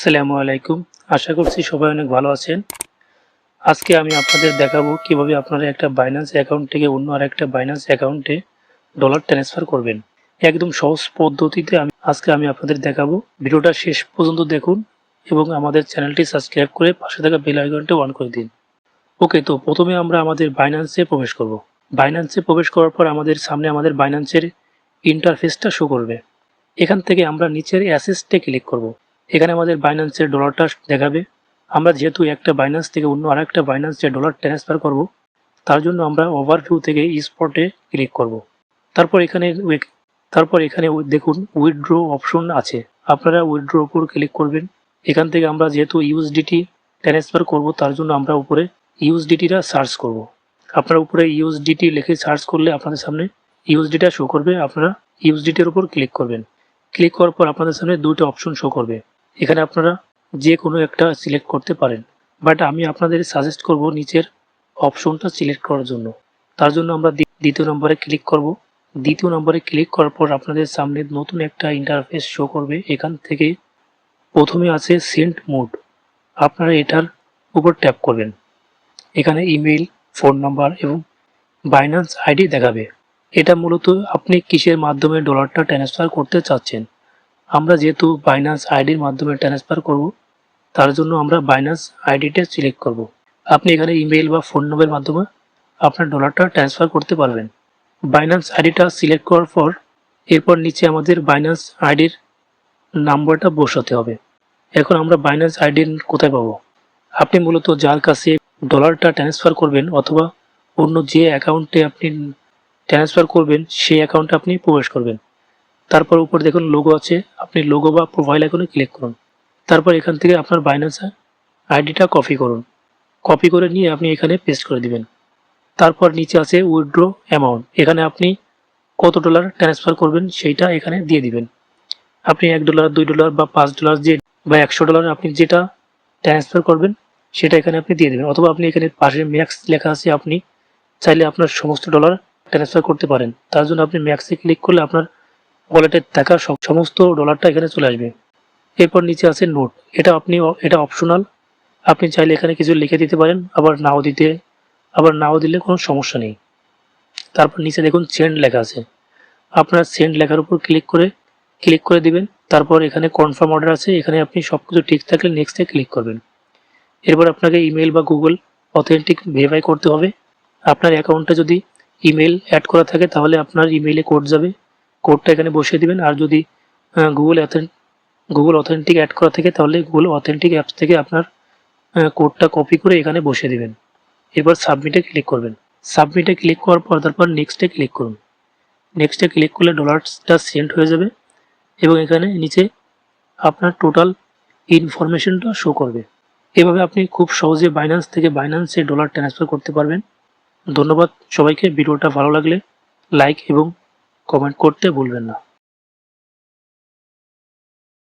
আসসালামু আলাইকুম। আশা করছি সবাই অনেক ভালো আছেন। আজকে আমি আপনাদের দেখাবো কিভাবে আপনারা একটা বাইন্যান্স অ্যাকাউন্ট থেকে অন্য আরেকটা বাইন্যান্স অ্যাকাউন্টে ডলার ট্রান্সফার করবেন। একদম সহজ পদ্ধতিতে আজকে আমি আপনাদের দেখাবো। ভিডিওটা শেষ পর্যন্ত দেখুন এবং আমাদের চ্যানেলটি সাবস্ক্রাইব করে পাশে থাকা বেল আইকনটি অন করে দিন। ওকে, তো প্রথমে আমরা আমাদের বাইন্যান্সে প্রবেশ করব। বাইন্যান্সে প্রবেশ করার পর আমাদের সামনে আমাদের বাইন্যান্সের ইন্টারফেসটা শো করবে। এখান থেকে আমরা নিচের অ্যাসেসটে ক্লিক করব। এখানে আমাদের বাইন্যান্সের ডলারটা দেখাবে। আমরা যেহেতু একটা বাইন্যান্স থেকে অন্য আরেকটা বাইন্যান্সে ডলার ট্রান্সফার করব, তার জন্য আমরা ওভারভিউ থেকে স্পটে ক্লিক করব। তারপর এখানে দেখুন উইথড্র অপশন আছে। আপনারা উইথড্র উপর ক্লিক করবেন। এখান থেকে আমরা যেহেতু ইউএসডিটি ট্রান্সফার করব, তার জন্য আমরা উপরে ইউএসডিটিটা সার্চ করব। আপনারা উপরে ইউএসডিটি লিখে সার্চ করলে আপনাদের সামনে ইউএসডিটা শো করবে। আপনারা ইউএসডিটির উপর ক্লিক করবেন। ক্লিক করার পর আপনাদের সামনে দুটো অপশন শো করবে। এখানে আপনারা যে কোনো একটা সিলেক্ট করতে পারেন, বাট আমি আপনাদের সাজেস্ট করব নিচের অপশনটা সিলেক্ট করার জন্য। তার জন্য আমরা দ্বিতীয় নম্বরে ক্লিক করব। দ্বিতীয় নম্বরে ক্লিক করার পর আপনাদের সামনে নতুন একটা ইন্টারফেস শো করবে। এখান থেকে প্রথমে আছে সেন্ড মোড। আপনারা এটার উপর ট্যাপ করবেন। এখানে ইমেইল, ফোন নাম্বার এবং বাইন্যান্স আইডি দেখাবে। এটা মূলত আপনি কিসের মাধ্যমে ডলারটা ট্রান্সফার করতে চাচ্ছেন। আমরা যেহেতু বাইন্যান্স আইডির মাধ্যমে ট্রান্সফার করব, তার জন্য আমরা বাইন্যান্স আইডিটা সিলেক্ট করব। আপনি এখানে ইমেইল বা ফোন নম্বরের মাধ্যমে আপনার ডলারটা ট্রান্সফার করতে পারবেন। বাইন্যান্স আইডিটা সিলেক্ট করার পর এরপর নিচে আমাদের বাইন্যান্স আইডির নাম্বারটা বসাতে হবে। এখন আমরা বাইন্যান্স আইডি কোথায় পাবো? আপনি মূলত যার কাছে ডলারটা ট্রান্সফার করবেন অথবা অন্য যে অ্যাকাউন্টে আপনি ট্রান্সফার করবেন সেই অ্যাকাউন্টে আপনি প্রবেশ করবেন। তারপর উপরে দেখুন লোগো আছে। আপনি লোগো বা প্রোফাইল আইকনে ক্লিক করুন। তারপর এখান থেকে আপনার বাইন্যান্স আইডিটা কপি করুন। কপি করে নিয়ে আপনি এখানে পেস্ট করে দিবেন। তারপর নিচে আছে উইথড্র অ্যামাউন্ট। এখানে আপনি কত ডলার ট্রান্সফার করবেন সেইটা এখানে দিয়ে দিবেন। আপনি $1, $2 বা $5 বা $100 আপনি যেটা ট্রান্সফার করবেন সেটা এখানে আপনি দিয়ে দেবেন। অথবা আপনি এখানে পাশে ম্যাক্স লেখা আছে, আপনি চাইলে আপনার সমস্ত ডলার ট্রান্সফার করতে পারেন। তার জন্য আপনি ম্যাক্সে ক্লিক করলে আপনার ওয়ালেটে থাকা সমস্ত ডলারটা এখানে চলে আসবে। এরপর নিচে আছে নোট। এটা অপশনাল। আপনি চাইলে এখানে কিছু লিখে দিতে পারেন, আবার নাও দিলে কোনো সমস্যা নেই। তারপর নিচে দেখুন সেন্ড লেখা আছে। আপনার সেন্ড লেখার উপর ক্লিক করে দিবেন। তারপর এখানে কনফার্ম অর্ডার আছে। এখানে আপনি সব কিছু ঠিক থাকলে নেক্সটে ক্লিক করবেন। এরপর আপনাকে ইমেল বা গুগল অথেন্টিক ভেরিফাই করতে হবে। আপনার অ্যাকাউন্টে যদি ইমেল অ্যাড করা থাকে তাহলে আপনার ইমেইলে কোড যাবে। কোডটা এখানে বসিয়ে দিবেন। আর যদি গুগল অথেন্টিক অ্যাড করা থাকে তাহলে গুগল অথেন্টিক অ্যাপস থেকে আপনার কোডটা কপি করে এখানে বসিয়ে দিবেন। এরপর সাবমিটে ক্লিক করবেন। সাবমিটে ক্লিক করার পর তারপর নেক্সটে ক্লিক করুন। নেক্সটে ক্লিক করলে ডলারটা সেন্ড হয়ে যাবে এবং এখানে নিচে আপনার টোটাল ইনফরমেশনটা শো করবে। এভাবে আপনি খুব সহজে বাইন্যান্স থেকে বাইন্যান্সে ডলার ট্রান্সফার করতে পারবেন। ধন্যবাদ সবাইকে। ভিডিওটা ভালো লাগলে লাইক এবং কমেন্ট করতে ভুলবেন না।